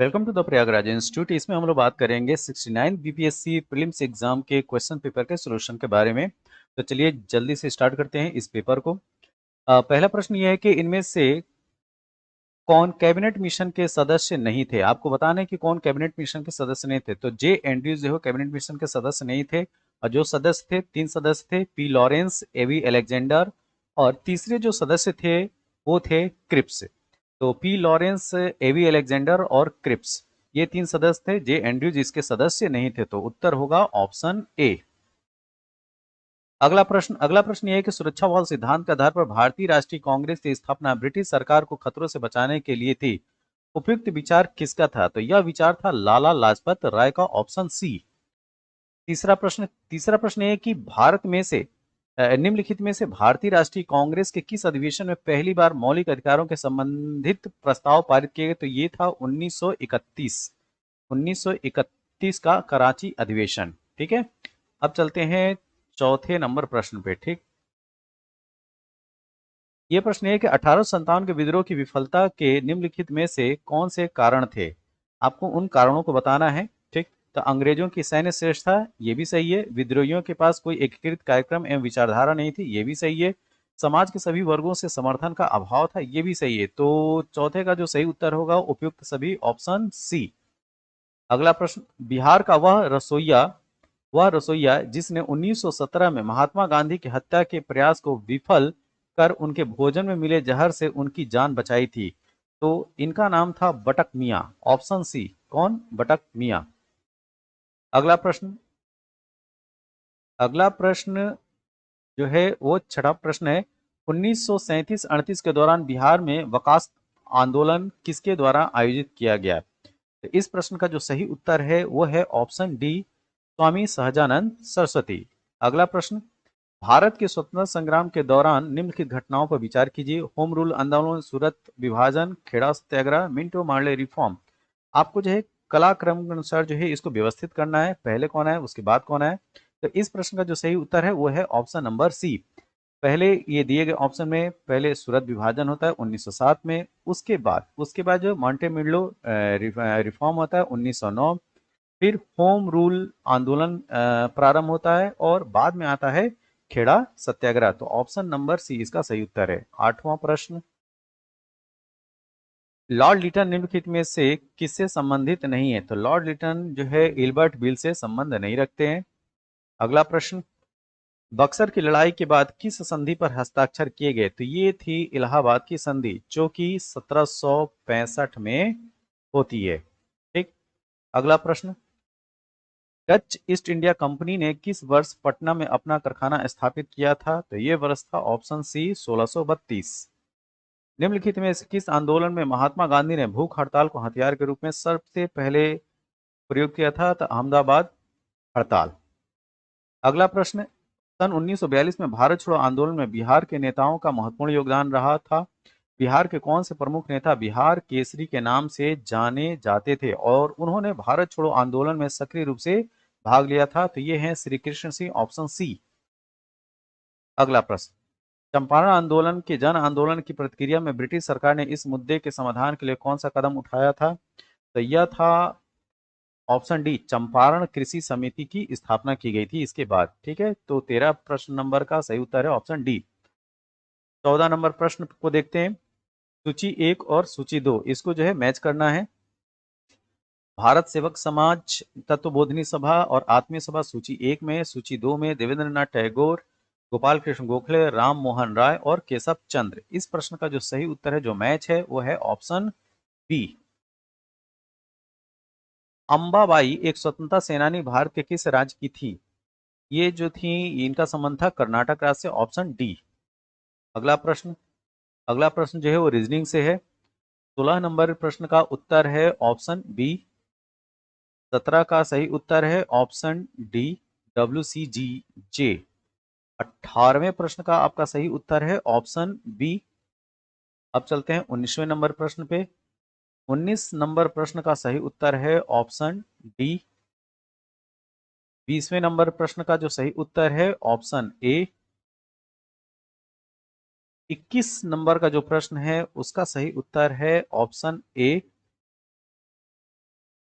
Welcome to the Prayagraj institute. इसमें हम लोग बात करेंगे 69 बीपीएससी प्रीलिम्स एग्जाम के क्वेश्चन पेपर के सॉल्यूशन के बारे में। तो चलिए जल्दी से स्टार्ट करते हैं इस पेपर को। पहला प्रश्न ये है कि इनमें से कौन कैबिनेट मिशन के सदस्य नहीं थे। आपको बताना है कि कौन कैबिनेट मिशन के सदस्य नहीं थे। तो जे एंड्रयूज जो कैबिनेट मिशन के सदस्य नहीं थे, और जो सदस्य थे तीन सदस्य थे, पी लॉरेंस, एवी अलेक्जेंडर, और तीसरे जो सदस्य थे वो थे क्रिप्स। तो पी लॉरेंस, एवी अलेक्जेंडर और क्रिप्स, ये तीन सदस्य थे। जे एंड्रयूज इसके सदस्य नहीं थे। तो उत्तर होगा ऑप्शन ए। अगला प्रश्न यह है कि सुरक्षा बल सिद्धांत के आधार पर भारतीय राष्ट्रीय कांग्रेस की स्थापना ब्रिटिश सरकार को खतरों से बचाने के लिए थी। उपयुक्त विचार किसका था। तो यह विचार था लाला लाजपत राय का, ऑप्शन सी। तीसरा प्रश्न ये है कि भारत में से निम्नलिखित में से भारतीय राष्ट्रीय कांग्रेस के किस अधिवेशन में पहली बार मौलिक अधिकारों के संबंधित प्रस्ताव पारित किए गए। तो ये था 1931। 1931 का कराची अधिवेशन। ठीक है, अब चलते हैं चौथे नंबर प्रश्न पे। ठीक, ये प्रश्न है कि 1857 के विद्रोह की विफलता के निम्नलिखित में से कौन से कारण थे। आपको उन कारणों को बताना है। ठीक, तो अंग्रेजों की सैन्य श्रेष्ठता, ये भी सही है। विद्रोहियों के पास कोई एकीकृत कार्यक्रम एवं विचारधारा नहीं थी, ये भी सही है। समाज के सभी वर्गों से समर्थन का अभाव था, ये भी सही है। तो चौथे का जो सही उत्तर होगा उपयुक्त सभी, ऑप्शन सी। अगला प्रश्न, बिहार का वह रसोइया जिसने 1917 में महात्मा गांधी की हत्या के प्रयास को विफल कर उनके भोजन में मिले जहर से उनकी जान बचाई थी। तो इनका नाम था बटक मियां, ऑप्शन सी। कौन? बटक मियां। अगला प्रश्न अगला प्रश्न जो है वो छठा प्रश्न है। 1937-38 के दौरान बिहार में वकास आंदोलन किसके द्वारा आयोजित किया गया। तो इस प्रश्न का जो सही उत्तर है वो है ऑप्शन डी, स्वामी सहजानंद सरस्वती। अगला प्रश्न, भारत के स्वतंत्रता संग्राम के दौरान निम्नलिखित घटनाओं पर विचार कीजिए। होम रूल आंदोलन, सूरत विभाजन, खेड़ा सत्याग्रह, मिंटो मार्ले रिफॉर्म। आपको जो है कलाक्रम के अनुसार जो है इसको व्यवस्थित करना है। पहले कौन है उसके बाद कौन है। तो इस प्रश्न का जो सही उत्तर है वो है ऑप्शन नंबर सी। पहले ये दिए गए ऑप्शन में पहले सूरत विभाजन होता है 1907 में। उसके बाद जो मॉन्टेमिडलो रिफॉर्म होता है 1909। फिर होम रूल आंदोलन प्रारंभ होता है, और बाद में आता है खेड़ा सत्याग्रह। तो ऑप्शन नंबर सी इसका सही उत्तर है। आठवां प्रश्न, लॉर्ड लिटन निम्नलिखित में से किससे संबंधित नहीं है। तो लॉर्ड लिटन जो है इल्बर्ट बिल से संबंध नहीं रखते हैं। अगला प्रश्न, बक्सर की लड़ाई के बाद किस संधि पर हस्ताक्षर किए गए। तो ये थी इलाहाबाद की संधि, जो कि 1765 में होती है। ठीक, अगला प्रश्न, डच ईस्ट इंडिया कंपनी ने किस वर्ष पटना में अपना कारखाना स्थापित किया था। तो ये वर्ष था ऑप्शन सी, 1632। निम्नलिखित में से किस आंदोलन में महात्मा गांधी ने भूख हड़ताल को हथियार के रूप में सबसे पहले प्रयोग किया था। तो अहमदाबाद हड़ताल। अगला प्रश्न, सन 1942 में भारत छोड़ो आंदोलन में बिहार के नेताओं का महत्वपूर्ण योगदान रहा था। बिहार के कौन से प्रमुख नेता बिहार केसरी के नाम से जाने जाते थे और उन्होंने भारत छोड़ो आंदोलन में सक्रिय रूप से भाग लिया था। तो ये हैं श्री कृष्ण सिंह, ऑप्शन सी। अगला प्रश्न, चंपारण आंदोलन के जन आंदोलन की प्रतिक्रिया में ब्रिटिश सरकार ने इस मुद्दे के समाधान के लिए कौन सा कदम उठाया था। तो यह था ऑप्शन डी, चंपारण कृषि समिति की स्थापना की गई थी इसके बाद। ठीक है, तो 13 प्रश्न नंबर का सही उत्तर है ऑप्शन डी। 14 नंबर प्रश्न को देखते हैं। सूची एक और सूची दो, इसको जो है मैच करना है। भारत सेवक समाज, तत्वबोधिनी सभा और आत्मीय सभा सूची एक में। सूची दो में देवेंद्र नाथ टैगोर, गोपाल कृष्ण गोखले, राम मोहन राय और केशव चंद्र। इस प्रश्न का जो सही उत्तर है, जो मैच है, वो है ऑप्शन बी। अंबाबाई एक स्वतंत्रता सेनानी भारत के किस राज्य की थी। ये जो थी, इनका संबंध था कर्नाटक राज्य से, ऑप्शन डी। अगला प्रश्न अगला प्रश्न जो है वो रीजनिंग से है। 16 नंबर प्रश्न का उत्तर है ऑप्शन बी। 17 का सही उत्तर है ऑप्शन डी, WCGJ। 18वें प्रश्न का आपका सही उत्तर है ऑप्शन बी। अब चलते हैं 19वें नंबर प्रश्न पे। 19 नंबर प्रश्न का सही उत्तर है ऑप्शन डी। 20वें नंबर प्रश्न का जो सही उत्तर है ऑप्शन ए। 21 नंबर का जो प्रश्न है उसका सही उत्तर है ऑप्शन ए।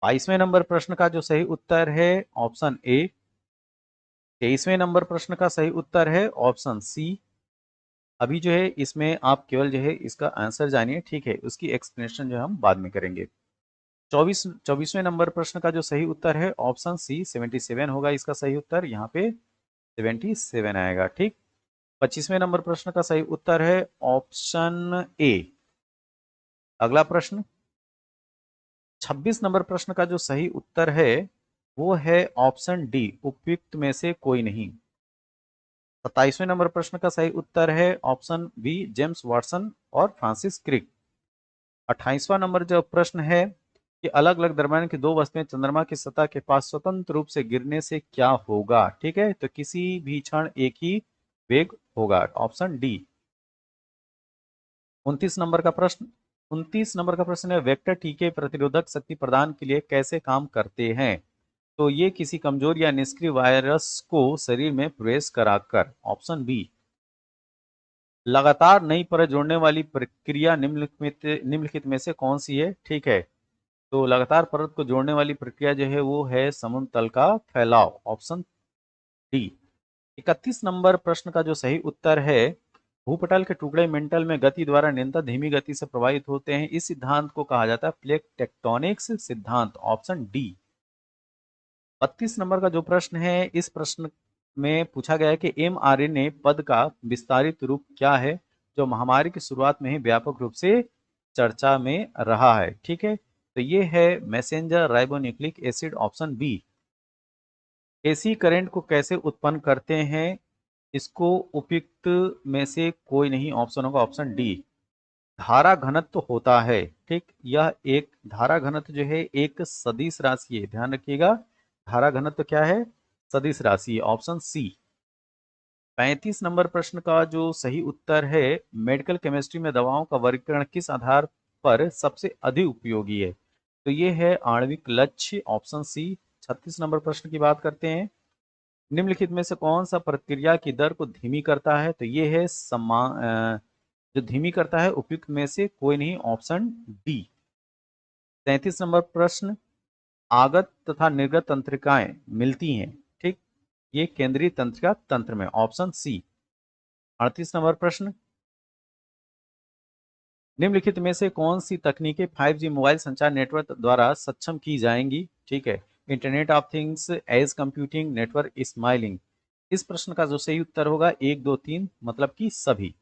22वें नंबर प्रश्न का जो सही उत्तर है ऑप्शन ए। 23वें नंबर प्रश्न का सही उत्तर है ऑप्शन सी। अभी जो है इसमें आप केवल जो है इसका आंसर जानिए, ठीक है, उसकी एक्सप्लेनेशन जो है हम बाद में करेंगे। 24वें नंबर प्रश्न का जो सही उत्तर है ऑप्शन सी 77 होगा, इसका सही उत्तर यहाँ पे 77 आएगा, ठीक। 25वें नंबर प्रश्न का सही उत्तर है ऑप्शन ए। अगला प्रश्न 26 नंबर प्रश्न का जो सही उत्तर है वो है ऑप्शन डी, उपयुक्त में से कोई नहीं। 27वें नंबर प्रश्न का सही उत्तर है ऑप्शन बी, जेम्स वाटसन और फ्रांसिस क्रिक। 28वां नंबर जो प्रश्न है कि अलग अलग द्रव्यमान की दो वस्तुएं चंद्रमा की सतह के पास स्वतंत्र रूप से गिरने से क्या होगा, ठीक है, तो किसी भी क्षण एक ही वेग होगा, ऑप्शन डी। 29 नंबर का प्रश्न 29 नंबर का प्रश्न है वेक्टर टीके प्रतिरोधक शक्ति प्रदान के लिए कैसे काम करते हैं, तो ये किसी कमजोर या निष्क्रिय वायरस को शरीर में प्रवेश कराकर, ऑप्शन बी। लगातार नई परत जोड़ने वाली प्रक्रिया निम्नलिखित में से कौन सी है, ठीक है, तो लगातार परत को जोड़ने वाली प्रक्रिया जो है वो है समुद्र तल का फैलाव, ऑप्शन डी। 31 नंबर प्रश्न का जो सही उत्तर है भूपटल के टुकड़े मेंटल में गति द्वारा निरंतर धीमी गति से प्रवाहित होते हैं, इस सिद्धांत को कहा जाता है प्लेट टेक्टोनिक्स सिद्धांत, ऑप्शन डी। 32 नंबर का जो प्रश्न है इस प्रश्न में पूछा गया है कि mRNA पद का विस्तारित रूप क्या है, जो महामारी की शुरुआत में ही व्यापक रूप से चर्चा में रहा है, ठीक है, तो ये है messenger ribonucleic acid, option B. AC current को कैसे उत्पन्न करते हैं, इसको उपयुक्त में से कोई नहीं ऑप्शन होगा, ऑप्शन डी। धारा घनत्व होता है, ठीक, यह एक धारा घनत्व जो है एक सदिश राशि है, ध्यान रखिएगा, धारा घनत्व क्या है, सदिश राशि, ऑप्शन सी। 35 नंबर प्रश्न का जो सही उत्तर है मेडिकल केमिस्ट्री में दवाओं का वर्गीकरण किस आधार पर सबसे अधिक उपयोगी है, तो ये है आणविक लक्ष्य, ऑप्शन सी। 36 नंबर प्रश्न की बात करते हैं निम्नलिखित में से कौन सा प्रक्रिया की दर को धीमी करता है, तो ये है जो धीमी करता है उपयुक्त में से कोई नहीं, ऑप्शन डी। 33 नंबर प्रश्न आगत तथा निर्गत तंत्रिकाएं मिलती हैं, ठीक, ये केंद्रीय तंत्रिका तंत्र में, ऑप्शन सी। 38 नंबर प्रश्न निम्नलिखित में से कौन सी तकनीकें 5G मोबाइल संचार नेटवर्क द्वारा सक्षम की जाएंगी, ठीक है, internet of things, edge computing, network smiling. इस प्रश्न का जो सही उत्तर होगा 1 2 3, मतलब कि सभी।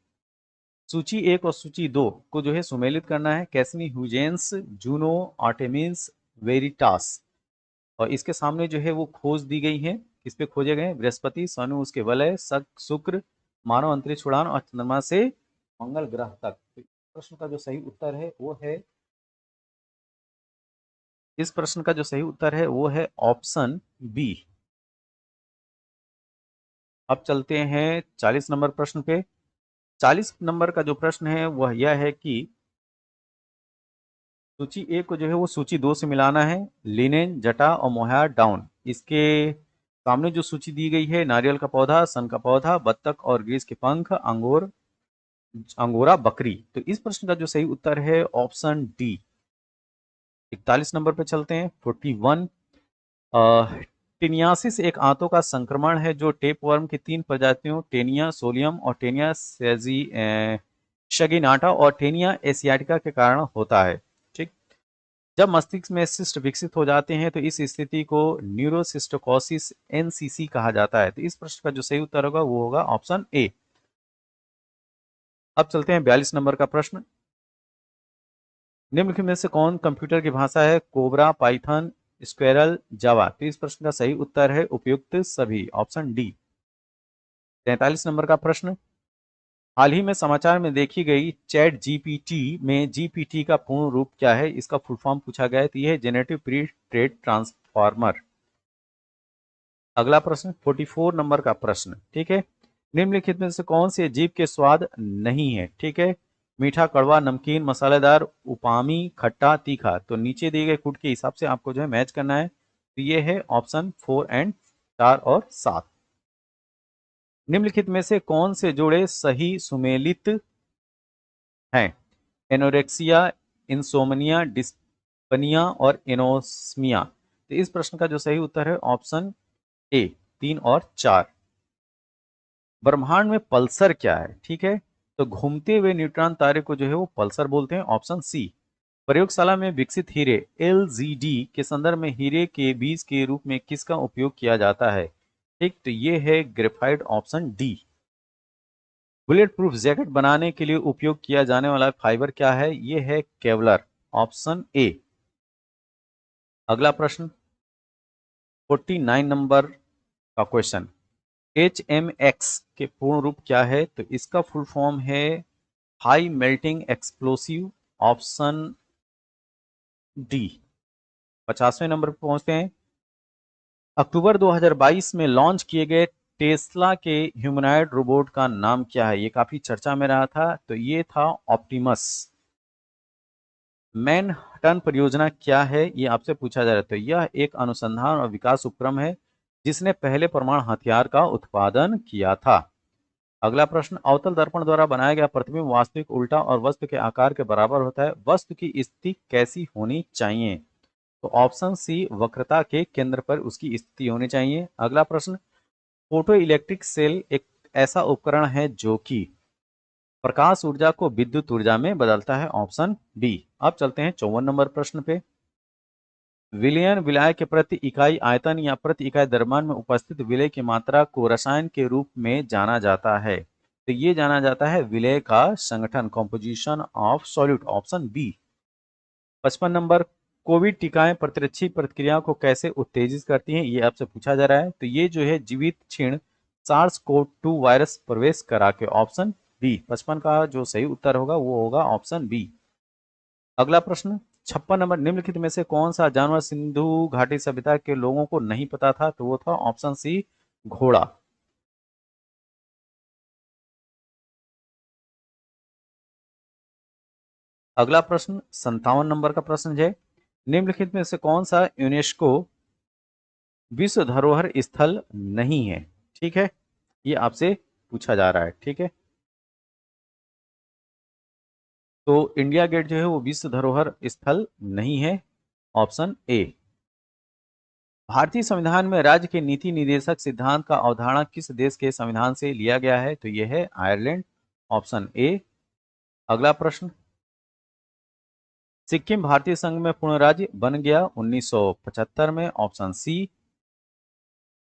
सूची 1 और सूची 2 को जो है सुमेलित करना है, कैसनी, ह्यूजेंस, जूनो, आर्टेमिस, वेरिटास, और इसके सामने जो है वो खोज दी गई है, किस पे खोजे गए, बृहस्पति, शनि, उसके वलय, शुक्र, मानव अंतरिक्ष उड़ान और चंद्रमा से मंगल ग्रह तक। तो इस प्रश्न का जो सही उत्तर है वो है इस प्रश्न का जो सही उत्तर है वो है ऑप्शन बी। अब चलते हैं 40 नंबर प्रश्न पे। 40 नंबर का जो प्रश्न है वह यह है कि सूची ए को जो है वो सूची 2 से मिलाना है, लिनेन, जटा और मोहायर डाउन। इसके सामने जो सूची दी गई है नारियल का पौधा, सन का पौधा, बत्तख और ग्रीस के पंख, अंगोरा बकरी, तो इस प्रश्न का जो सही उत्तर है ऑप्शन डी। 41 नंबर पे चलते हैं 41। टेनियासिस एक आंतों का संक्रमण है जो टेपवर्म की 3 प्रजातियों टेनिया सोलियम और टेनिया शगिनाटा और टेनिया एशियाटिका के कारण होता है, ठीक। जब मस्तिष्क में सिस्ट विकसित हो जाते हैं तो इस स्थिति को न्यूरोसिस्टोकोसिस एनसीसी कहा जाता है, तो इस प्रश्न का जो सही उत्तर होगा वो होगा ऑप्शन ए। अब चलते हैं 42 नंबर का प्रश्न निम्नलिखित में से कौन कंप्यूटर की भाषा है, कोबरा, पाइथन, स्क्वेरल, जावा, तो इस प्रश्न का सही उत्तर है उपयुक्त सभी, ऑप्शन डी। 43 नंबर का प्रश्न हाल ही में समाचार में देखी गई चैट जीपीटी में जीपीटी का पूर्ण रूप क्या है, इसका फुल फॉर्म पूछा गया है, तो यह है जेनेरेटिव प्री ट्रेड ट्रांसफॉर्मर। अगला प्रश्न 44 नंबर का प्रश्न, ठीक है, निम्नलिखित में से कौन से जीव के स्वाद नहीं है, ठीक है, मीठा, कड़वा, नमकीन, मसालेदार, उपामी, खट्टा, तीखा, तो नीचे दिए गए कूट के हिसाब से आपको जो है मैच करना है, तो ये है ऑप्शन 4 एंड 4 और 7। निम्नलिखित में से कौन से जोड़े सही सुमेलित हैं, एनोरेक्सिया, इंसोमनिया, पनिया और एनोस्मिया। तो इस प्रश्न का जो सही उत्तर है ऑप्शन ए, 3 और 4। ब्रह्मांड में पल्सर क्या है? ठीक है, तो घूमते हुए न्यूट्रॉन तारे को जो है वो पल्सर बोलते हैं, ऑप्शन सी। प्रयोगशाला में विकसित हीरे एलजीडी के संदर्भ में हीरे के बीज के रूप में किसका उपयोग किया जाता है? ठीक, तो ये है graphite, option D. Bullet proof jacket बनाने के लिए उपयोग किया जाने वाला फाइबर क्या है? ये है केवलर, ऑप्शन ए। अगला प्रश्न 49 नंबर का क्वेश्चन, HMX के पूर्ण रूप क्या है? तो इसका फुल फॉर्म है high melting explosive, option D. 50वें नंबर पर पहुंचते हैं। अक्टूबर 2022 में लॉन्च किए गए टेस्ला के ह्यूमनॉइड रोबोट का नाम क्या है? ये काफी चर्चा में रहा था, तो ये था ऑप्टिमस। मैनहट्टन परियोजना क्या है? ये आपसे पूछा जा रहा है। तो यह एक अनुसंधान और विकास उपक्रम है जिसने पहले परमाणु हथियार का उत्पादन किया था। अगला प्रश्न, अवतल दर्पण द्वारा बनाया गया प्रतिबिंब वास्तविक, उल्टा और वस्तु के आकार के बराबर होता है। वस्तु की स्थिति कैसी होनी चाहिए? तो ऑप्शन सी, वक्रता के केंद्र पर उसकी स्थिति होनी चाहिए। अगला प्रश्न, फोटो इलेक्ट्रिक सेल एक ऐसा उपकरण है जो कि प्रकाश ऊर्जा को विद्युत ऊर्जा में बदलता है, ऑप्शन बी। अब चलते हैं 54 नंबर प्रश्न पे। विलयन विलाय के प्रति इकाई आयतन या प्रति इकाई द्रव्यमान में उपस्थित विलय की मात्रा को रसायन के रूप में जाना जाता है। तो ये जाना जाता है विलय का संगठन, composition of solute, option B. 55 नंबर, कोविड टीकाएं प्रतिरक्षी प्रतिक्रिया को कैसे उत्तेजित करती हैं? ये आपसे पूछा जा रहा है। तो ये जो है जीवित क्षीण सार्स कोव 2 वायरस प्रवेश करा के, ऑप्शन बी। 55 का जो सही उत्तर होगा वो होगा ऑप्शन बी। अगला प्रश्न 56 नंबर, निम्नलिखित में से कौन सा जानवर सिंधु घाटी सभ्यता के लोगों को नहीं पता था? तो वो था ऑप्शन सी, घोड़ा। अगला प्रश्न 57 नंबर का प्रश्न है, निम्नलिखित में से कौन सा यूनेस्को विश्व धरोहर स्थल नहीं है? ठीक है, ये आपसे पूछा जा रहा है। ठीक है, तो इंडिया गेट जो है वो विश्व धरोहर स्थल नहीं है, ऑप्शन ए। भारतीय संविधान में राज्य के नीति निर्देशक सिद्धांत का अवधारणा किस देश के संविधान से लिया गया है? तो यह है आयरलैंड, ऑप्शन ए। अगला प्रश्न, सिक्किम भारतीय संघ में पूर्ण राज्य बन गया 1975 में, ऑप्शन सी।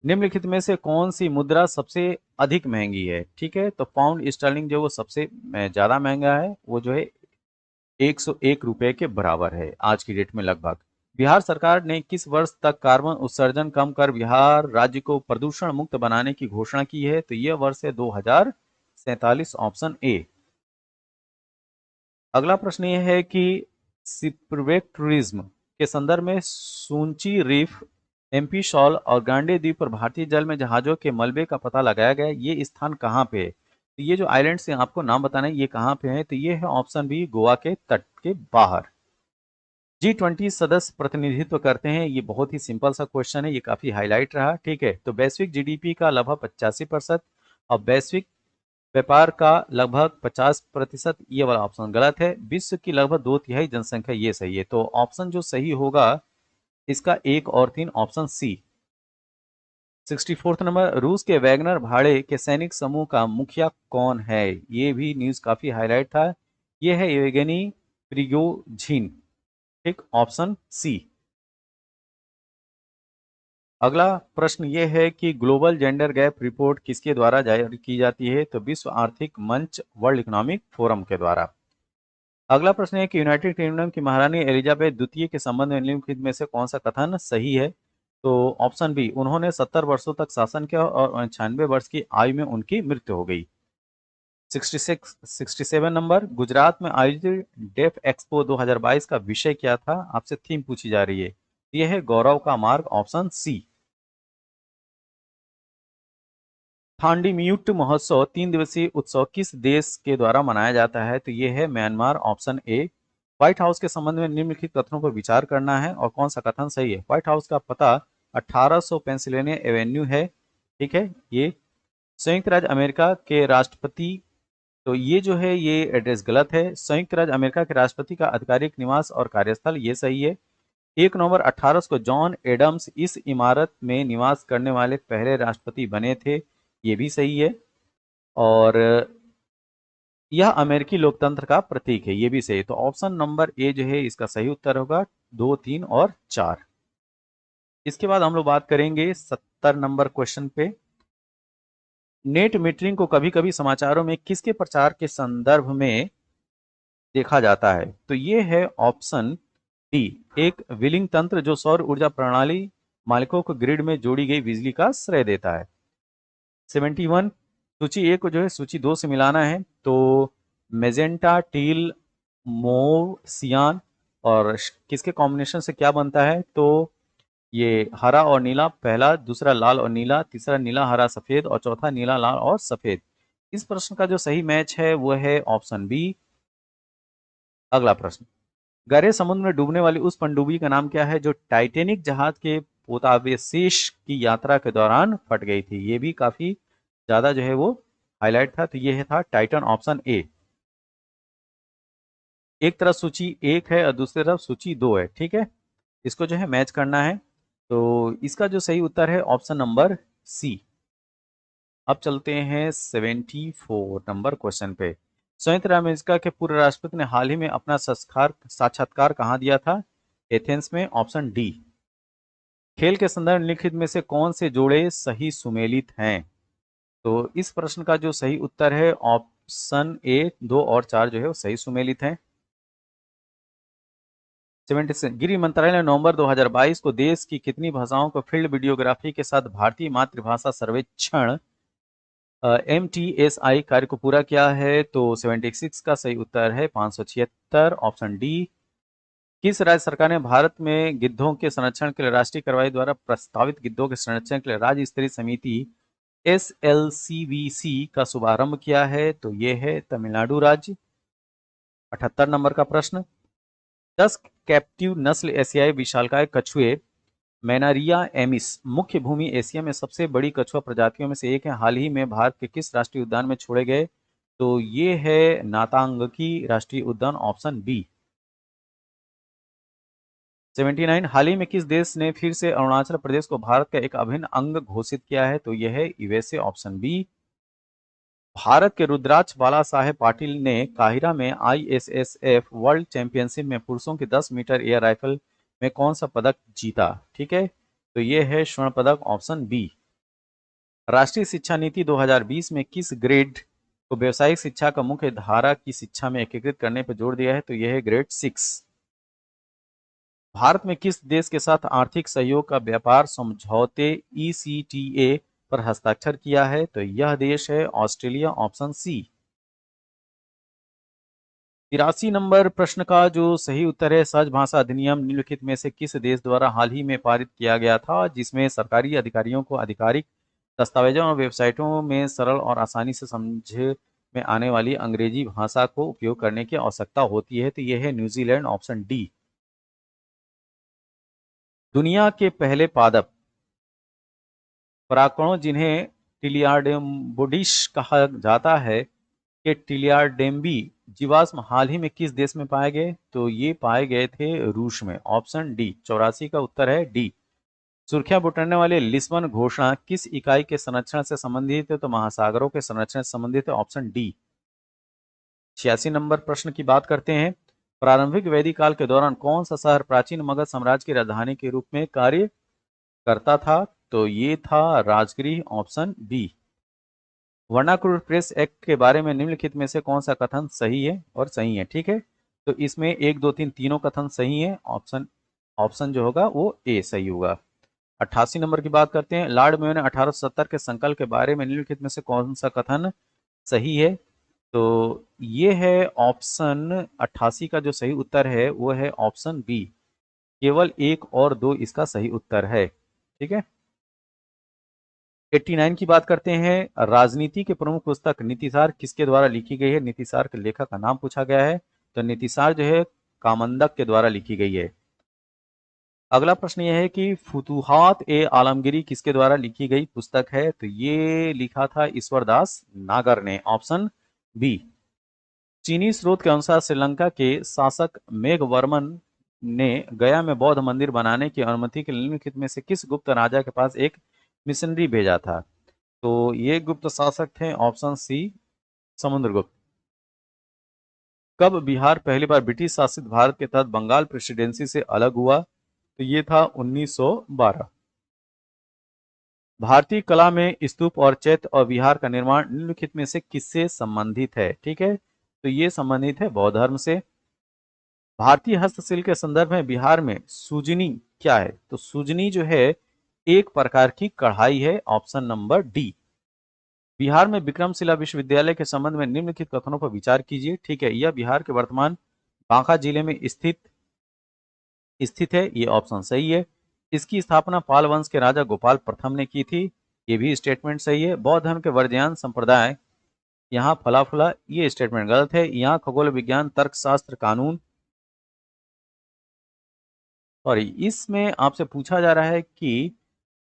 निम्नलिखित में से कौन सी मुद्रा सबसे अधिक महंगी है? ठीक है, तो पाउंड स्टर्लिंग जो वो सबसे ज्यादा महंगा है, वो जो है 101 रुपए के बराबर है आज की डेट में लगभग। बिहार सरकार ने किस वर्ष तक कार्बन उत्सर्जन कम कर बिहार राज्य को प्रदूषण मुक्त बनाने की घोषणा की है? तो यह वर्ष है 2047, ऑप्शन ए। अगला प्रश्न यह है कि सिप्रवेक टूरिज्म के संदर्भ में सूंची रीफ, एमपी शॉल और गांडे द्वीप पर भारतीय जल में जहाजों के मलबे का पता लगाया गया। ये स्थान कहाँ पे है? तो ये जो आइलैंड से आपको नाम बताना है ये कहाँ पे है? तो ये है ऑप्शन बी, गोवा के तट के बाहर। G20 सदस्य प्रतिनिधित्व करते हैं। ये बहुत ही सिंपल सा क्वेश्चन है, ये काफी हाईलाइट रहा। ठीक है, तो वैश्विक जीडीपी का लगभग 85% और वैश्विक व्यापार का लगभग 50%। ये वाला ऑप्शन गलत है। विश्व की लगभग 2/3 जनसंख्या, ये सही है। तो ऑप्शन जो सही होगा इसका 1 और 3, ऑप्शन सी। 64 नंबर, रूस के वैगनर भाड़े के सैनिक समूह का मुखिया कौन है? ये भी न्यूज काफी हाईलाइट था। ये है येवगेनी प्रिगोझिन, ठीक, ऑप्शन सी। अगला प्रश्न ये है कि ग्लोबल जेंडर गैप रिपोर्ट किसके द्वारा जारी की जाती है? तो विश्व आर्थिक मंच, वर्ल्ड इकोनॉमिक फोरम के द्वारा। अगला प्रश्न है कि यूनाइटेड किंगडम की महारानी एलिजाबेथ द्वितीय के संबंध में निम्नलिखित में से कौन सा कथन सही है? तो ऑप्शन बी, उन्होंने 70 वर्षों तक शासन किया और 96 वर्ष की आयु में उनकी मृत्यु हो गई। 67 नंबर, गुजरात में आयोजित डेफ एक्सपो 2022 का विषय क्या था? आपसे थीम पूछी जा रही है। यह है गौरव का मार्ग, ऑप्शन सी। थांडी म्यूट महोत्सव 3 दिवसीय उत्सव किस देश के द्वारा मनाया जाता है? तो ये है Myanmar, option A. White house के संबंध में निम्नलिखित कथनों पर विचार करना है और कौन सा कथन सही है? व्हाइट हाउस का पता 1800 पेंसिल्वेनिया एवेन्यू है। ठीक है, ये संयुक्त राज्य अमेरिका के राष्ट्रपति, तो ये जो है ये एड्रेस गलत है। संयुक्त राज्य अमेरिका के राष्ट्रपति का आधिकारिक निवास और कार्यस्थल, ये सही है। 1 नवंबर 1800 को जॉन एडम्स इस इमारत में निवास करने वाले पहले राष्ट्रपति बने थे, ये भी सही है। और यह अमेरिकी लोकतंत्र का प्रतीक है, ये भी सही है। तो ऑप्शन नंबर ए जो है इसका सही उत्तर होगा, 2, 3 और 4। इसके बाद हम लोग बात करेंगे 70 नंबर क्वेश्चन पे। नेट मीटरिंग को कभी कभी समाचारों में किसके प्रचार के संदर्भ में देखा जाता है? तो ये है ऑप्शन डी, एक विलिंग तंत्र जो सौर ऊर्जा प्रणाली मालिकों को ग्रिड में जोड़ी गई बिजली का श्रेय देता है। 71, सूची ए को जो है सूची 2 से मिलाना है, तो मेजेंटा, टील, मोव, सियान और किसके कॉम्बिनेशन से क्या बनता है? तो ये हरा और नीला पहला, दूसरा लाल और नीला, तीसरा नीला हरा सफेद और चौथा नीला लाल और सफेद। इस प्रश्न का जो सही मैच है वो है ऑप्शन बी। अगला प्रश्न, गहरे समुद्र में डूबने वाली उस पनडुब्बी का नाम क्या है जो टाइटैनिक जहाज के पोतावेशिश की यात्रा के दौरान फट गई थी? ये भी काफी ज्यादा जो है वो हाईलाइट था, तो ये था टाइटन, ऑप्शन ए। एक तरफ सूची 1 है और दूसरी तरफ सूची 2 है, ठीक है, इसको जो है मैच करना है। तो इसका जो सही उत्तर है ऑप्शन नंबर सी। अब चलते हैं 74 नंबर क्वेश्चन पे। संयुक्त राज्य अमेरिका के पूर्व राष्ट्रपति ने हाल ही में अपना साक्षात्कार कहाँ दिया था? एथेंस में, ऑप्शन डी। खेल के संदर्भ निम्नलिखित में से कौन से जोड़े सही सुमेलित हैं? तो इस प्रश्न का जो सही उत्तर है ऑप्शन ए, 2 और 4 जो है वो सही सुमेलित हैं। 76, गृह मंत्रालय ने नवंबर 2022 को देश की कितनी भाषाओं को फील्ड वीडियोग्राफी के साथ भारतीय मातृभाषा सर्वेक्षण MTSI कार्य को पूरा किया है? तो 76 का सही उत्तर है 576, ऑप्शन डी। किस राज्य सरकार ने भारत में गिद्धों के संरक्षण के लिए राष्ट्रीय कार्रवाई द्वारा प्रस्तावित गिद्धों के संरक्षण के लिए राज्य स्तरीय समिति SLCVC का शुभारंभ किया है? तो ये है तमिलनाडु राज्य। 78 नंबर का प्रश्न, 10 कैप्टिव नस्ल एशियाई विशालकाय कछुए मैनारिया एमिस मुख्य भूमि एशिया में सबसे बड़ी कछुआ प्रजातियों में से एक है, हाल ही में भारत के किस राष्ट्रीय उद्यान में छोड़े गए? तो ये है नातांगकी राष्ट्रीय उद्यान, ऑप्शन बी। 79, हाल ही में किस देश ने फिर से अरुणाचल प्रदेश को भारत का एक अभिन्न अंग घोषित किया है? तो यह है यूएसए, ऑप्शन बी। भारत के रुद्राक्ष बाला साहेब पाटिल ने काहिरा में ISSF वर्ल्ड चैंपियनशिप में पुरुषों की 10 मीटर एयर राइफल में कौन सा पदक जीता? ठीक है, तो ये है स्वर्ण पदक, ऑप्शन बी। राष्ट्रीय शिक्षा नीति 2020 में किस ग्रेड को व्यवसायिक शिक्षा का मुख्य धारा की शिक्षा में एकीकृत करने पर जोर दिया है? तो यह है ग्रेड 6। भारत में किस देश के साथ आर्थिक सहयोग का व्यापार समझौते ECTA पर हस्ताक्षर किया है? तो यह देश है ऑस्ट्रेलिया, ऑप्शन सी। 83 नंबर प्रश्न का जो सही उत्तर है, सहज भाषा अधिनियम निम्नलिखित में से किस देश द्वारा हाल ही में पारित किया गया था जिसमें सरकारी अधिकारियों को आधिकारिक दस्तावेजों और वेबसाइटों में सरल और आसानी से समझ में आने वाली अंग्रेजी भाषा को उपयोग करने की आवश्यकता होती है? तो यह है न्यूजीलैंड, ऑप्शन डी। दुनिया के पहले पादप परागकणों जिन्हें टिलियाडेम्बोडिश कहा जाता है के टिलियाडेम्बी जीवाश्म हाल ही में किस देश में पाए गए? तो ये पाए गए थे रूस में, ऑप्शन डी। 84 का उत्तर है डी। सुर्खियां बुटरने वाले लिस्बन घोषणा किस इकाई के संरक्षण से संबंधित है? तो महासागरों के संरक्षण से संबंधित है, ऑप्शन डी। 86 नंबर प्रश्न की बात करते हैं। प्रारंभिक वैदिक काल के दौरान कौन सा शहर प्राचीन मगध साम्राज्य की राजधानी के रूप में कार्य करता था? तो ये था Rajgriha, option B. Vernacular press act के बारे में निम्नलिखित में से कौन सा कथन सही है और सही है? ठीक है, तो इसमें 1, 2, 3 तीनों कथन सही है, ऑप्शन ऑप्शन जो होगा वो ए सही होगा। 88 नंबर की बात करते हैं। लॉर्ड मेयो ने 1870 के संकल्प के बारे में निम्नलिखित में से कौन सा कथन सही है? तो ये है ऑप्शन 88 का जो सही उत्तर है वो है ऑप्शन बी। केवल 1 और 2 इसका सही उत्तर है, ठीक है। 89 की बात करते हैं। राजनीति के प्रमुख पुस्तक नीतिसार किसके द्वारा लिखी गई है? नीतिसार के लेखक का नाम पूछा गया है, तो नीतिसार जो है कामंदक के द्वारा लिखी गई है। अगला प्रश्न यह है कि फुतुहात ए आलमगीरी किसके द्वारा लिखी गई पुस्तक है? तो ये लिखा था ईश्वरदास नागर ने, ऑप्शन बी। चीनी स्रोत के अनुसार श्रीलंका के शासक मेघवर्मन ने गया में बौद्ध मंदिर बनाने की अनुमति के लिए निम्नलिखित में से किस गुप्त राजा के पास एक मिशनरी भेजा था? तो ये गुप्त शासक थे ऑप्शन सी, समुद्रगुप्त। कब बिहार पहली बार ब्रिटिश शासित भारत के तहत बंगाल प्रेसिडेंसी से अलग हुआ? तो ये था 1912। भारतीय कला में स्तूप और चैत्य और विहार का निर्माण निम्नलिखित में से किससे संबंधित है? ठीक है, तो ये संबंधित है बौद्ध धर्म से। भारतीय हस्तशिल्प के संदर्भ में बिहार में सुजनी क्या है? तो सुजनी जो है एक प्रकार की कढ़ाई है, ऑप्शन नंबर डी। बिहार में विक्रमशिला विश्वविद्यालय के संबंध में निम्नलिखित कथनों पर विचार कीजिए। ठीक है, यह बिहार के वर्तमान बांका जिले में स्थित स्थित है, ये ऑप्शन सही है। इसकी स्थापना पाल वंश के राजा गोपाल प्रथम ने की थी, ये भी स्टेटमेंट सही है। बौद्ध धर्म के वर्जयान संप्रदाय यहाँ फला फूला, ये स्टेटमेंट गलत है। यहाँ खगोल विज्ञान, तर्कशास्त्र, कानून, सॉरी, इसमें आपसे पूछा जा रहा है कि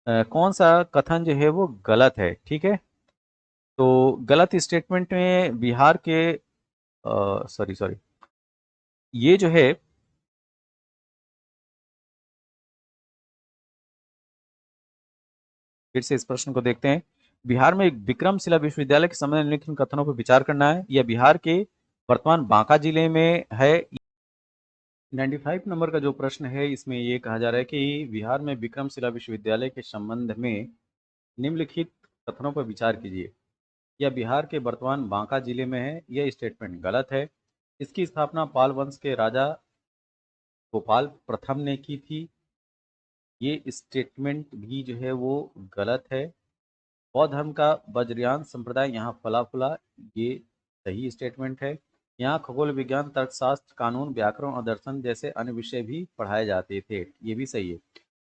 कौन सा कथन जो है वो गलत है। ठीक है, तो गलत स्टेटमेंट में बिहार के सॉरी सॉरी, ये जो है फिर से इस प्रश्न को देखते हैं। बिहार में विक्रमशिला विश्वविद्यालय के संबंध में निम्नलिखित कथनों पर विचार करना है। यह बिहार के वर्तमान बांका जिले में है। 95 नंबर का जो प्रश्न है इसमें ये कहा जा रहा है कि बिहार में विक्रमशिला विश्वविद्यालय के संबंध में निम्नलिखित कथनों पर विचार कीजिए। यह बिहार के वर्तमान बांका जिले में है, यह स्टेटमेंट गलत है। इसकी स्थापना पाल वंश के राजा गोपाल प्रथम ने की थी, ये स्टेटमेंट भी जो है वो गलत है। बौद्ध धर्म का वज्रयान संप्रदाय यहाँ फला फूला, ये सही स्टेटमेंट है। यहाँ खगोल विज्ञान, तर्कशास्त्र, कानून, व्याकरण और दर्शन जैसे अन्य विषय भी पढ़ाए जाते थे, ये भी सही है।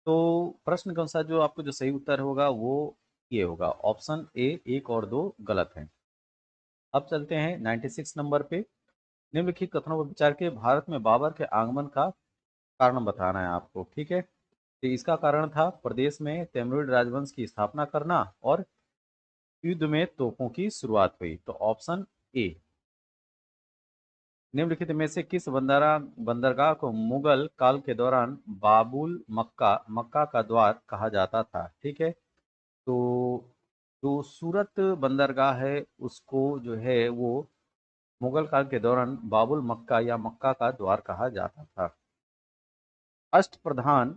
तो प्रश्न के अनुसार जो आपको जो सही उत्तर होगा वो ये होगा, ऑप्शन ए, एक और दो गलत है। अब चलते हैं 96 नंबर पे। निम्नलिखित कथनों पर विचार के भारत में बाबर के आगमन का कारण बताना है आपको। ठीक है, तो इसका कारण था प्रदेश में तैमूरिद राजवंश की स्थापना करना और युद्ध में तोपों की शुरुआत हुई। तो ऑप्शन ए। निम्नलिखित में से किस बंदरगाह को मुगल काल के दौरान बाबुल मक्का, मक्का का द्वार कहा जाता था? ठीक है, तो जो सूरत बंदरगाह है उसको जो है वो मुगल काल के दौरान बाबुल मक्का या मक्का का द्वार कहा जाता था। अष्टप्रधान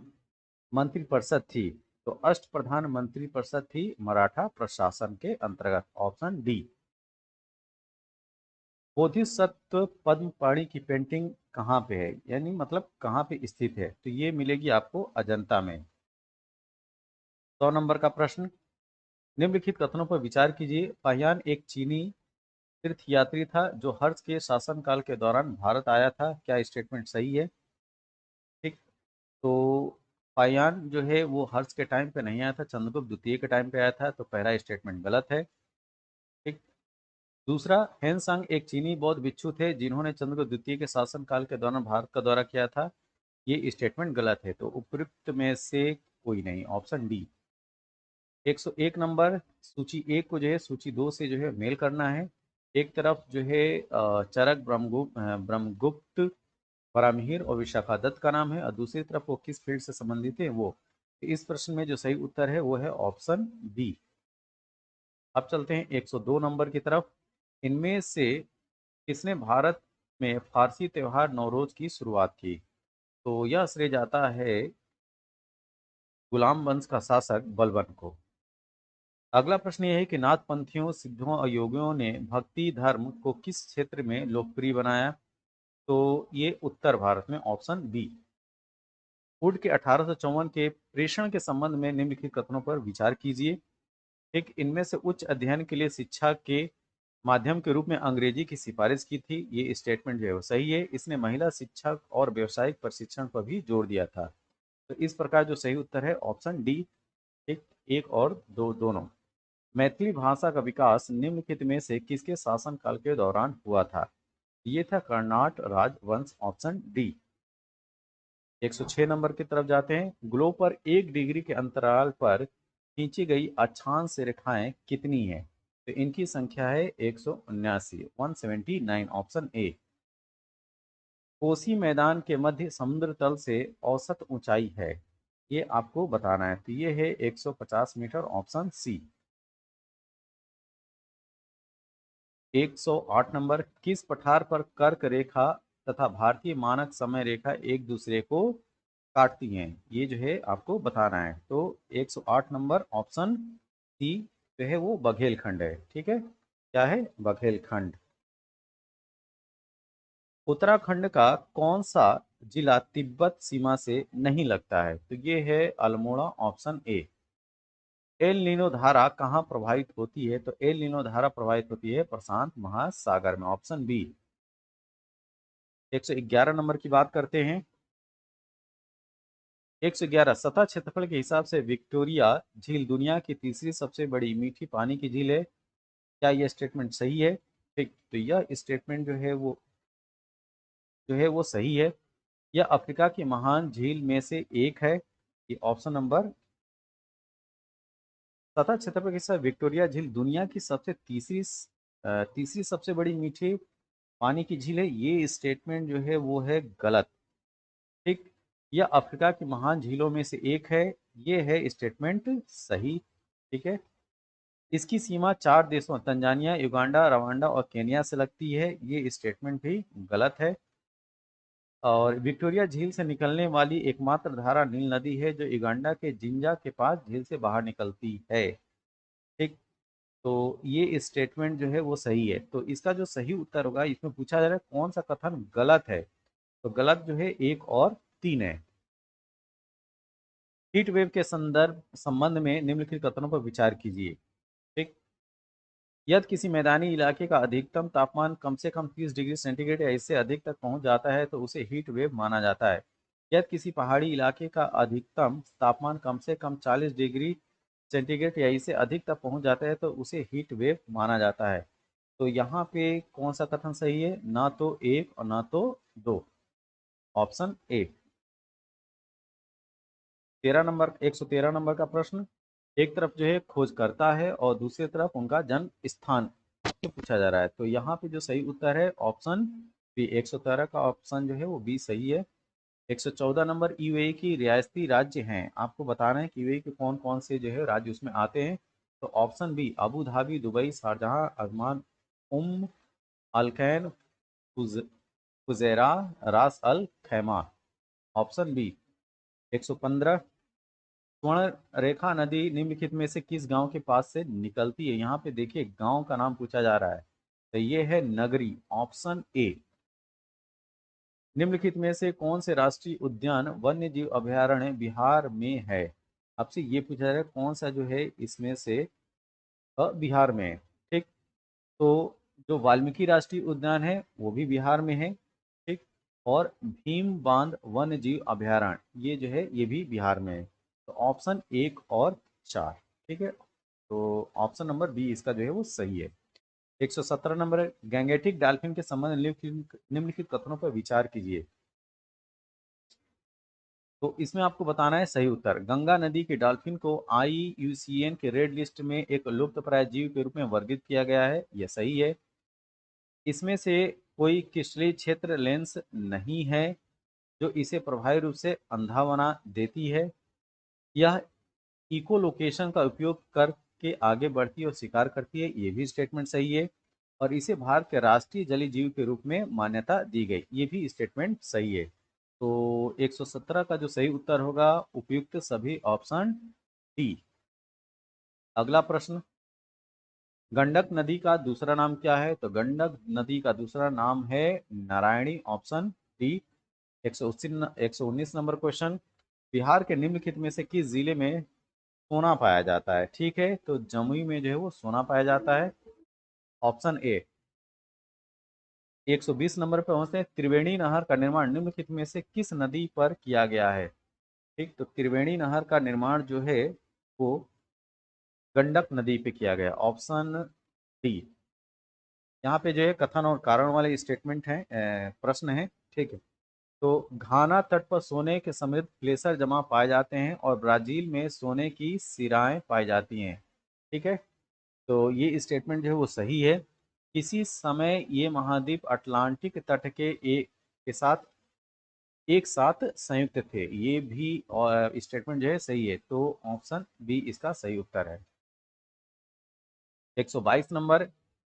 मंत्रिपरिषद थी, तो अष्टप्रधान मंत्रिपरिषद थी मराठा प्रशासन के अंतर्गत, ऑप्शन डी। बोधिसत्व पद्म पाणी की पेंटिंग कहाँ पे है, यानी मतलब कहाँ पे स्थित है? तो ये मिलेगी आपको अजंता में। 100 नंबर का प्रश्न, निम्नलिखित कथनों पर विचार कीजिए। पाहियान एक चीनी तीर्थयात्री था जो हर्ष के शासनकाल के दौरान भारत आया था, क्या स्टेटमेंट सही है? ठीक, तो पाहियान जो है वो हर्ष के टाइम पे नहीं आया था, चंद्रगुप्त द्वितीय के टाइम पे आया था, तो पहला स्टेटमेंट गलत है। ठीक, दूसरा, हेनसांग एक चीनी बौद्ध भिक्षु थे जिन्होंने चंद्रगुप्त द्वितीय के शासनकाल के दौरान भारत का दौरा किया था, ये स्टेटमेंट गलत है। तो उपयुक्त में से कोई नहीं, ऑप्शन डी। 101 नंबर, सूची एक को जो है सूची दो से जो है मेल करना है। एक तरफ जो है चरक ब्रह्मगुप्त, बरामिहिर और विशाखा दत्त का नाम है, और दूसरी तरफ वो किस फील्ड से संबंधित है वो। इस प्रश्न में जो सही उत्तर है वो है ऑप्शन बी। अब चलते हैं 102 नंबर की तरफ। इनमें से किसने भारत में फारसी त्योहार नौरोज की शुरुआत की? तो यह श्रेय जाता है गुलाम वंश का शासक बलबन को। अगला प्रश्न यह है कि नाथ पंथियों, सिद्धों और योगियों ने भक्ति धर्म को किस क्षेत्र में लोकप्रिय बनाया? तो ये उत्तर भारत में, ऑप्शन बी। वुड के 1854 के प्रेषण के संबंध में निम्नलिखित कथनों पर विचार कीजिए। एक, इनमें से उच्च अध्ययन के लिए शिक्षा के माध्यम के रूप में अंग्रेजी की सिफारिश की थी, ये स्टेटमेंट जो है वो सही है। इसने महिला शिक्षा और व्यवसायिक प्रशिक्षण पर भी जोर दिया था, तो इस प्रकार जो सही उत्तर है ऑप्शन डी। एक, एक और दो दोनों। मैथिली भाषा का विकास निम्नलिखित में से किसके शासनकाल के दौरान हुआ था? ये था कर्नाट राजवंश, ऑप्शन डी। 106 नंबर की तरफ जाते हैं। ग्लोब पर 1 डिग्री के अंतराल पर खींची गई अक्षांश रेखाएं कितनी है? तो इनकी संख्या है 179, 179, ऑप्शन ए। कोसी मैदान के मध्य समुद्र तल से औसत ऊंचाई है, ये आपको बताना है। तो ये है 150 मीटर, ऑप्शन सी। 108 नंबर, किस पठार पर कर्क रेखा तथा भारतीय मानक समय रेखा एक दूसरे को काटती हैं, ये जो है आपको बताना है। तो 108 नंबर, ऑप्शन सी जो है वो बघेलखंड है। ठीक है, क्या है? बघेलखंड। उत्तराखंड का कौन सा जिला तिब्बत सीमा से नहीं लगता है? तो ये है Almora, option A. El Nino धारा कहाँ प्रभावित होती है? तो एल नीनो धारा प्रभावित होती है प्रशांत महासागर में, ऑप्शन बी। 111 नंबर की बात करते हैं। 111, सतह क्षेत्रफल के हिसाब से विक्टोरिया झील दुनिया की तीसरी सबसे बड़ी मीठी पानी की झील है, क्या यह स्टेटमेंट सही है? ठीक, तो यह स्टेटमेंट जो है वो सही है। यह अफ्रीका की महान झील में से एक है, ये ऑप्शन नंबर। सतह क्षेत्रफल के हिसाब से विक्टोरिया झील दुनिया की तीसरी सबसे बड़ी मीठी पानी की झील है, ये स्टेटमेंट जो है वो है गलत। ठीक, यह अफ्रीका की महान झीलों में से एक है, ये है स्टेटमेंट सही। ठीक है, इसकी सीमा 4 देशों तंजानिया, युगांडा, रवांडा और केनिया से लगती है, ये स्टेटमेंट भी गलत है। और विक्टोरिया झील से निकलने वाली एकमात्र धारा नील नदी है, जो युगांडा के जिंजा के पास झील से बाहर निकलती है। ठीक, तो ये स्टेटमेंट जो है वो सही है। तो इसका जो सही उत्तर होगा, इसमें पूछा जा रहा है कौन सा कथन गलत है, तो गलत जो है 1 और 3 है। हीट वेव के संबंध में निम्नलिखित कथनों पर विचार कीजिए। ठीक, यदि किसी मैदानी इलाके का अधिकतम तापमान कम से कम 30 डिग्री सेंटीग्रेड या इससे अधिक तक पहुंच जाता है तो उसे हीट वेव माना जाता है। यदि किसी पहाड़ी इलाके का अधिकतम तापमान कम से कम 40 डिग्री सेंटीग्रेड या इससे अधिक तक पहुंच जाता है तो उसे हीट वेव माना जाता है। तो यहाँ पे कौन सा कथन सही है? ना तो 1 और ना तो 2, ऑप्शन ए। 113 नंबर का प्रश्न, एक तरफ जो है खोज करता है और दूसरी तरफ उनका जन्म स्थान तो पूछा जा रहा है। तो यहाँ पे जो सही उत्तर है ऑप्शन बी, 113 का ऑप्शन जो है वो बी सही है। 114 नंबर, यूएई की रियासती राज्य हैं, आपको बताना है कि यूएई के कौन कौन से जो है राज्य उसमें आते हैं। तो option B, Abu Dhabi, Dubai, Sharjah, Ajman, Umm Al Quwain, Fujairah, Ras Al खैमा, ऑप्शन बी। 115, स्वर्ण रेखा नदी निम्नलिखित में से किस गांव के पास से निकलती है? यहाँ पे देखिए गांव का नाम पूछा जा रहा है, तो ये है नगरी, ऑप्शन ए। निम्नलिखित में से कौन से राष्ट्रीय उद्यान वन्य जीव अभयारण्य बिहार में है? आपसे ये पूछा जा रहा है कौन सा जो है इसमें से बिहार में है। ठीक, तो जो वाल्मीकि राष्ट्रीय उद्यान है वो भी बिहार में है। ठीक, और भीम बांध वन्य जीव अभयारण्य ये जो है ये भी बिहार में है। तो ऑप्शन 1 और 4। ठीक है, तो ऑप्शन नंबर बी इसका जो है वो सही है। 117 नंबर, गैंगेटिक डॉल्फिन के संबंध में निम्नलिखित कथनों पर विचार कीजिए। तो इसमें आपको बताना है सही उत्तर। गंगा नदी के डॉल्फिन को IUCN के रेड लिस्ट में एक लुप्तप्राय जीव के रूप में वर्गीकृत किया गया है, यह सही है। इसमें से कोई क्रिस्टलीय क्षेत्र लेंस नहीं है जो इसे प्रभावी रूप से अंधा बना देती है। यह इको लोकेशन का उपयोग करके आगे बढ़ती है और शिकार करती है, ये भी स्टेटमेंट सही है। और इसे भारत के राष्ट्रीय जलीय जीव के रूप में मान्यता दी गई, ये भी स्टेटमेंट सही है। तो 117 का जो सही उत्तर होगा उपयुक्त सभी ऑप्शन डी। अगला प्रश्न, गंडक नदी का दूसरा नाम क्या है? तो गंडक नदी का दूसरा नाम है Narayani, option D. 119 number question, Bihar के निम्नलिखित में से किस जिले में सोना पाया जाता है? ठीक है, तो जमुई में जो है वो सोना पाया जाता है, ऑप्शन ए। 120 नंबर पर पहुंचते हैं, त्रिवेणी नहर का निर्माण निम्नलिखित में से किस नदी पर किया गया है? ठीक, तो त्रिवेणी नहर का निर्माण जो है वो गंडक नदी पे किया गया, ऑप्शन डी। यहाँ पे जो है कथन और कारण वाले स्टेटमेंट हैं, प्रश्न है। ठीक है, तो घाना तट पर सोने के समृद्ध प्लेसर जमा पाए जाते हैं और ब्राजील में सोने की सिराएं पाई जाती हैं। ठीक है, तो ये स्टेटमेंट जो है वो सही है। किसी समय ये महाद्वीप अटलांटिक तट के साथ एक साथ संयुक्त थे, ये भी स्टेटमेंट जो है सही है, तो ऑप्शन बी इसका सही उत्तर है। 122 नंबर,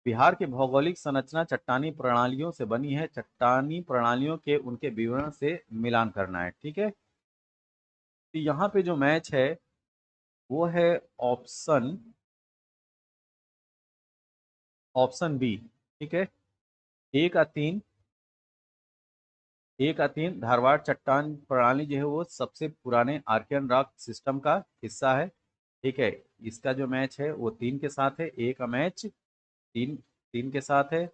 बिहार की भौगोलिक संरचना चट्टानी प्रणालियों से बनी है, चट्टानी प्रणालियों के उनके विवरण से मिलान करना है। ठीक है, तो यहाँ पे जो मैच है वो है ऑप्शन ऑप्शन बी। ठीक है, एक का तीन, एक का तीन धारवाड़ चट्टान प्रणाली जो है वो सबसे पुराने आर्कियन रॉक सिस्टम का हिस्सा है। ठीक है, इसका जो मैच है वो तीन के साथ है, ए का मैच तीन तीन के साथ है।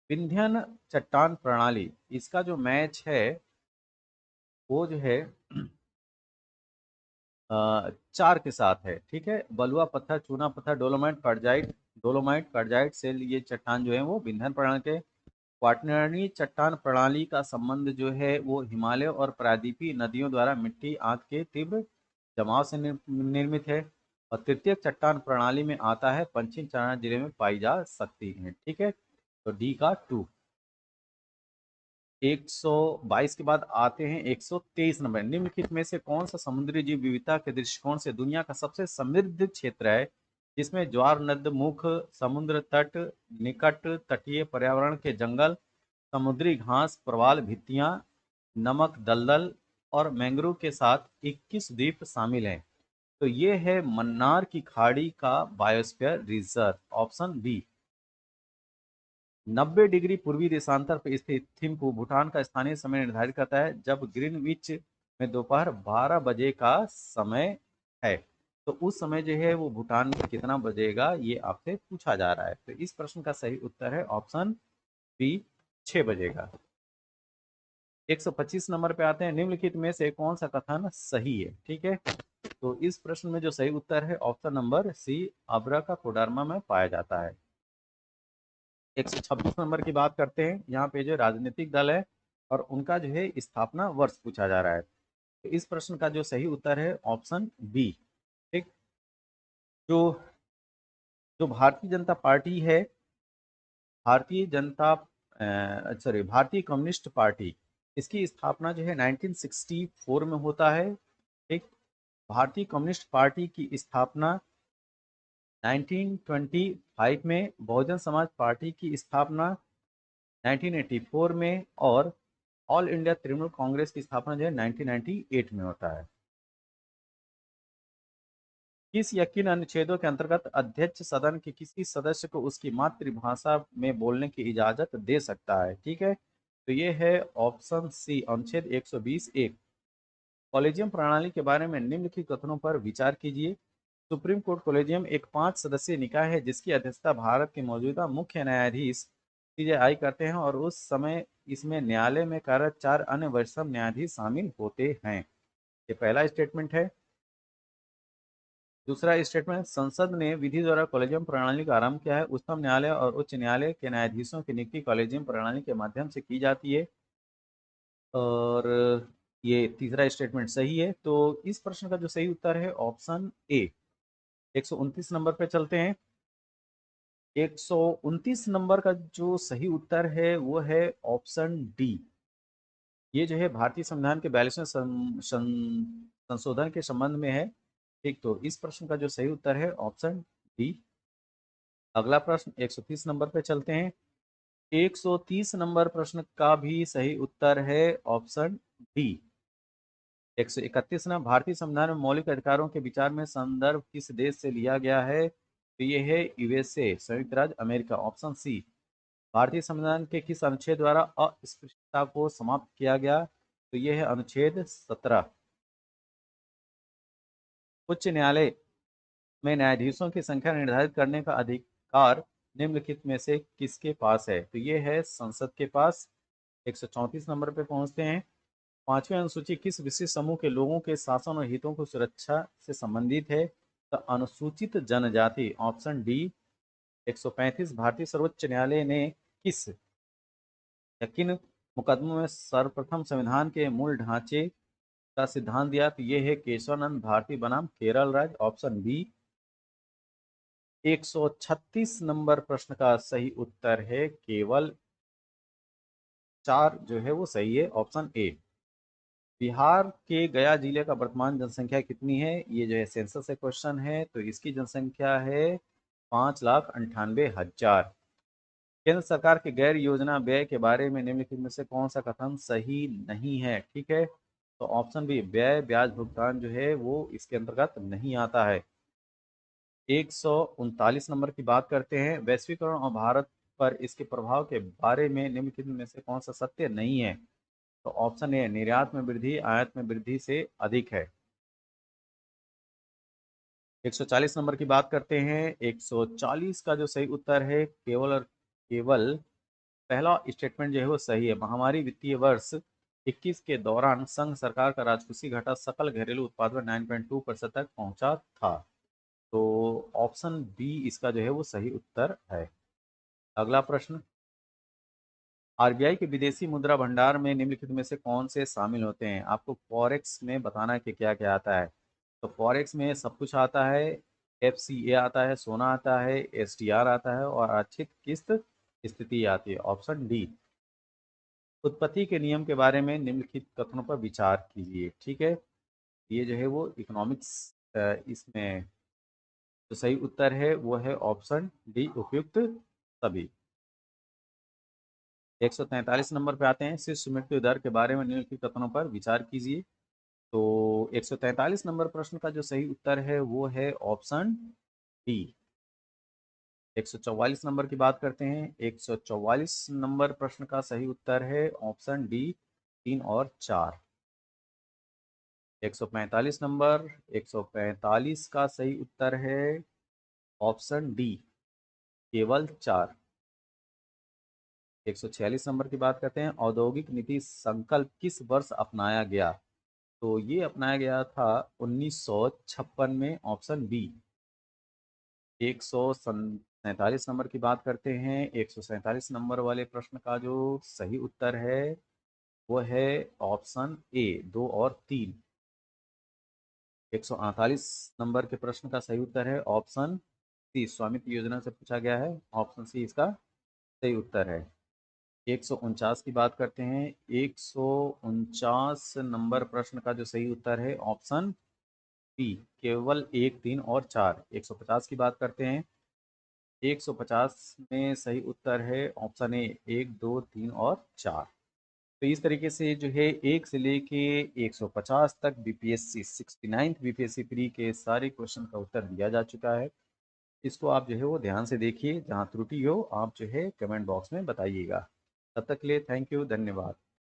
विंध्यन चट्टान प्रणाली, इसका जो मैच है वो जो है चार के साथ है। ठीक है, बलुआ पत्थर, चूना पत्थर, डोलोमाइट क्वार्टजाइट से ये चट्टान जो है वो विंध्यन प्रणाली के। क्वाटरनरी चट्टान प्रणाली का संबंध जो है वो हिमालय और प्रायद्वीपीय नदियों द्वारा मिट्टी आंत के तीव्र जमाव से निर्मित है। और तृतीय चट्टान प्रणाली में आता है, पश्चिम चंपारण जिले में पाई जा सकती है। ठीक है, तो डी का टू। 122 के बाद आते हैं 123 नंबर, निम्नलिखित में से कौन सा समुद्री जीव विविधता के दृष्टिकोण से दुनिया का सबसे समृद्ध क्षेत्र है, जिसमें ज्वार नद मुख, समुद्र तट, निकट तटीय पर्यावरण के जंगल, समुद्री घास, प्रवाल भित्तियां, नमक दलदल और मैंग्रोव के साथ 21 द्वीप शामिल हैं। तो ये है मन्नार की खाड़ी का biosphere reserve, option B. 90 degree पूर्वी देशांतर पर स्थित थिम्पू भूटान का स्थानीय समय निर्धारित करता है, जब ग्रीनविच में दोपहर 12 बजे का समय है। तो उस समय जो है वो भूटान में कितना बजेगा, ये आपसे पूछा जा रहा है। तो इस प्रश्न का सही उत्तर है ऑप्शन बी, 6 बजेगा। 125 नंबर पे आते हैं, निम्नलिखित में से कौन सा कथन सही है। ठीक है, तो इस प्रश्न में जो सही उत्तर है ऑप्शन नंबर सी, अब्राकाकोडार्मा में पाया जाता है। 126 नंबर की बात करते हैं, यहाँ पे जो राजनीतिक दल है और उनका जो है स्थापना वर्ष पूछा जा रहा है। तो इस प्रश्न का जो सही उत्तर है ऑप्शन बी। ठीक, जो जो भारतीय जनता पार्टी है, भारतीय जनता सॉरी भारतीय कम्युनिस्ट पार्टी, इसकी स्थापना जो है 1964 में होता है। ठीक, भारतीय कम्युनिस्ट पार्टी की स्थापना 1925 में, बहुजन समाज पार्टी की स्थापना 1984 में, और ऑल इंडिया तृणमूल कांग्रेस की स्थापना जो है 1998 में होता है। किस या किन अनुच्छेदों के अंतर्गत अध्यक्ष सदन के किसी सदस्य को उसकी मातृभाषा में बोलने की इजाजत दे सकता है। ठीक है, तो ये है ऑप्शन सी, अनुच्छेद 120(1). कॉलेजियम प्रणाली के बारे में निम्नलिखित कथनों पर विचार कीजिए। सुप्रीम कोर्ट कॉलेजियम एक 5 सदस्यीय निकाय है, जिसकी अध्यक्षता भारत के मौजूदा मुख्य न्यायाधीश सीजेआई करते हैं, और उस समय इसमें न्यायालय में कार्यरत 4 अन्य वरिष्ठ न्यायाधीश शामिल होते हैं। ये पहला स्टेटमेंट है। दूसरा स्टेटमेंट, संसद ने विधि द्वारा कॉलेजियम प्रणाली का आरंभ किया है, उच्चतम न्यायालय और उच्च न्यायालय के न्यायाधीशों की नियुक्ति कॉलेजियम प्रणाली के माध्यम से की जाती है। और ये तीसरा स्टेटमेंट सही है। तो इस प्रश्न का जो सही उत्तर है ऑप्शन ए। 129 नंबर पे चलते हैं। 129 नंबर का जो सही उत्तर है वो है ऑप्शन डी। ये जो है भारतीय संविधान के 42वें संशोधन के संबंध में है। ठीक, तो इस प्रश्न का जो सही उत्तर है ऑप्शन डी। अगला प्रश्न 130 नंबर पे चलते हैं। 130 नंबर प्रश्न का भी सही उत्तर है ऑप्शन डी। 131 ना, भारतीय संविधान में मौलिक अधिकारों के विचार में संदर्भ किस देश से लिया गया है, तो ये है यूएसए, संयुक्त राज्य अमेरिका, ऑप्शन सी। भारतीय संविधान के किस अनुच्छेद द्वारा अस्पृश्यता को समाप्त किया गया, तो ये है अनुच्छेद 17। उच्च न्यायालय में न्यायाधीशों की संख्या निर्धारित करने का अधिकार निम्नलिखित में से किसके पास है, तो ये है संसद के पास। 134 नंबर पे पहुंचते हैं। पांचवी अनुसूची किस विशिष्ट समूह के लोगों के शासन और हितों को सुरक्षा से संबंधित है, तो अनुसूचित जनजाति, ऑप्शन डी। 135, भारतीय सर्वोच्च न्यायालय ने किस या किन मुकदमों में सर्वप्रथम संविधान के मूल ढांचे का सिद्धांत दिया, तो ये है केशवानंद भारती बनाम केरल राज्य, ऑप्शन बी। 136 नंबर प्रश्न का सही उत्तर है केवल 4 जो है वो सही है, ऑप्शन ए। बिहार के गया जिले का वर्तमान जनसंख्या कितनी है? ये जो है सेंसस से क्वेश्चन है, तो इसकी जनसंख्या है 5,98,000। केंद्र सरकार के गैर योजना व्यय के बारे में निम्नलिखित में से कौन सा कथन सही नहीं है? ठीक है, तो ऑप्शन बी, व्यय ब्याज भुगतान जो है वो इसके अंतर्गत नहीं आता है। 139 नंबर की बात करते हैं, वैश्वीकरण और भारत पर इसके प्रभाव के बारे में निम्नलिखित में से कौन सा सत्य नहीं है? तो ऑप्शन ए, निर्यात में वृद्धि आयात में वृद्धि से अधिक है। 140 नंबर की बात करते हैं, 140 का जो सही उत्तर है केवल और केवल पहला स्टेटमेंट जो है वो सही है। महामारी वित्तीय वर्ष 21 के दौरान संघ सरकार का राजकोषीय घाटा सकल घरेलू उत्पाद में 9.2% तक पहुंचा था। तो ऑप्शन बी इसका जो है वो सही उत्तर है। अगला प्रश्न, आरबीआई के विदेशी मुद्रा भंडार में निम्नलिखित में से कौन से शामिल होते हैं? आपको फॉरेक्स में बताना है कि क्या क्या आता है। तो फॉरेक्स में सब कुछ आता है, एफसीए आता है, सोना आता है, एसटीआर आता है और आरक्षित किस्त स्थिति आती है। Option D. उत्पत्ति के नियम के बारे में निम्नलिखित कथनों पर विचार कीजिए। ठीक है, ये जो है वो इकोनॉमिक्स इसमें जो सही उत्तर है वो है ऑप्शन डी, उपयुक्त सभी। 143 नंबर पे आते हैं, शिशु मृत्यु दर के बारे में निम्नलिखित कथनों पर विचार कीजिए। तो 143 नंबर प्रश्न का जो सही उत्तर है वो है ऑप्शन डी। 144 नंबर की बात करते हैं, 144 नंबर प्रश्न का सही उत्तर है ऑप्शन डी, 3 और 4। 145 नंबर, 145 का सही उत्तर है ऑप्शन डी, केवल 4। 146 नंबर की बात करते हैं, औद्योगिक नीति संकल्प किस वर्ष अपनाया गया? तो ये अपनाया गया था 1956 में, ऑप्शन बी। 147 नंबर की बात करते हैं, 147 नंबर वाले प्रश्न का जो सही उत्तर है वो है ऑप्शन ए, 2 और 3। 148 नंबर के प्रश्न का सही उत्तर है ऑप्शन सी, स्वामित्व योजना से पूछा गया है, ऑप्शन सी इसका सही उत्तर है। 149 की बात करते हैं, 149 नंबर प्रश्न का जो सही उत्तर है ऑप्शन बी, केवल 1, 3 और 4। 150 की बात करते हैं, 150 में सही उत्तर है ऑप्शन ए, 1, 2, 3 और 4। तो इस तरीके से जो है 1 से लेके 150 तक बीपीएससी 69th बीपीएससी प्री के सारे क्वेश्चन का उत्तर दिया जा चुका है। इसको आप जो है वो ध्यान से देखिए, जहाँ त्रुटि हो आप जो है कमेंट बॉक्स में बताइएगा। तब तक के लिए थैंक यू, धन्यवाद।